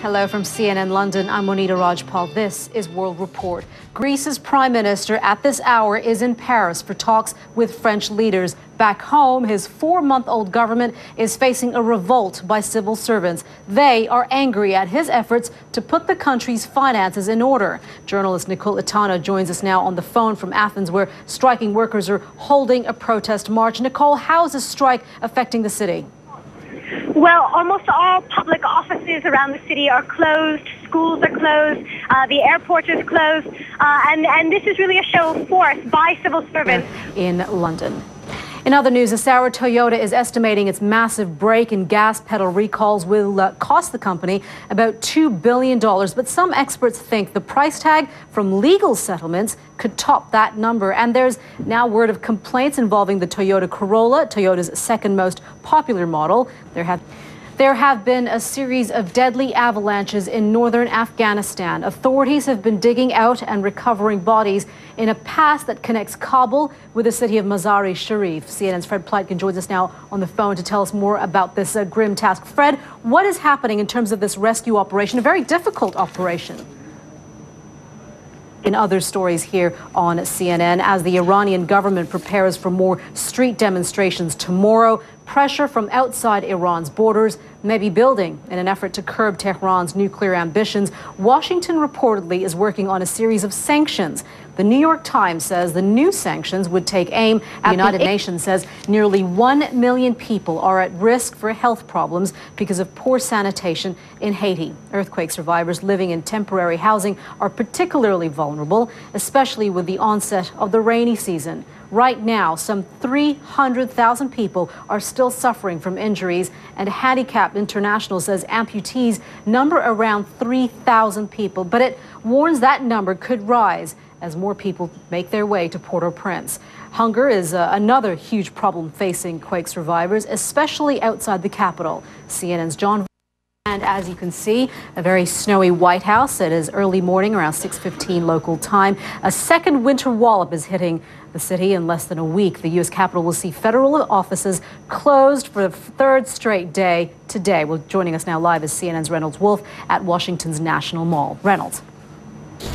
Hello from CNN London. I'm Monita Rajpal. This is World Report. Greece's prime minister at this hour is in Paris for talks with French leaders. Back home, his 4-month-old government is facing a revolt by civil servants. They are angry at his efforts to put the country's finances in order. Journalist Nicole Itano joins us now on the phone from Athens, where striking workers are holding a protest march. Nicole, how is this strike affecting the city? Well, almost all public offices around the city are closed. Schools are closed. The airport is closed. And this is really a show of force by civil servants in London. In other news, Toyota is estimating its massive brake and gas pedal recalls will cost the company about $2 billion. But some experts think the price tag from legal settlements could top that number. And there's now word of complaints involving the Toyota Corolla, Toyota's second most popular model. There have been a series of deadly avalanches in northern Afghanistan. Authorities have been digging out and recovering bodies in a pass that connects Kabul with the city of Mazar-e-Sharif. CNN's Fred Pleitgen joins us now on the phone to tell us more about this grim task. Fred, what is happening in terms of this rescue operation? A very difficult operation. In other stories here on CNN, as the Iranian government prepares for more street demonstrations tomorrow, pressure from outside Iran's borders may be building in an effort to curb Tehran's nuclear ambitions. Washington reportedly is working on a series of sanctions. The New York Times says the new sanctions would take aim at the United Nations says nearly 1 million people are at risk for health problems because of poor sanitation in Haiti. Earthquake survivors living in temporary housing are particularly vulnerable, especially with the onset of the rainy season. Right now, some 300,000 people are still suffering from injuries, and Handicap International says amputees number around 3,000 people. But it warns that number could rise as more people make their way to Port-au-Prince. Hunger is another huge problem facing quake survivors, especially outside the capital. CNN's John. And as you can see, a very snowy White House. It is early morning, around 6:15 local time. A second winter wallop is hitting the city in less than a week. The U.S. Capitol will see federal offices closed for the third straight day today. Well, joining us now live is CNN's Reynolds Wolf at Washington's National Mall. Reynolds.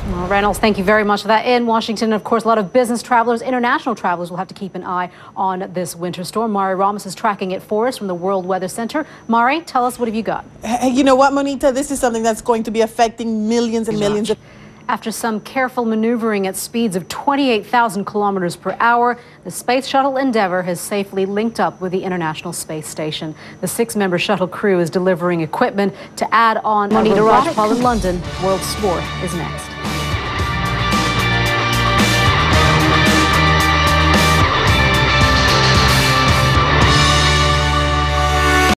Well, Reynolds, thank you very much for that. In Washington, of course, a lot of business travelers, international travelers will have to keep an eye on this winter storm. Mari Ramos is tracking it for us from the World Weather Center. Mari, tell us, what have you got? Hey, you know what, Monita? This is something that's going to be affecting millions and millions of... After some careful maneuvering at speeds of 28,000 kilometers per hour, the Space Shuttle Endeavour has safely linked up with the International Space Station. The 6-member shuttle crew is delivering equipment to add on. Monita Rajpal in London. World Sport is next.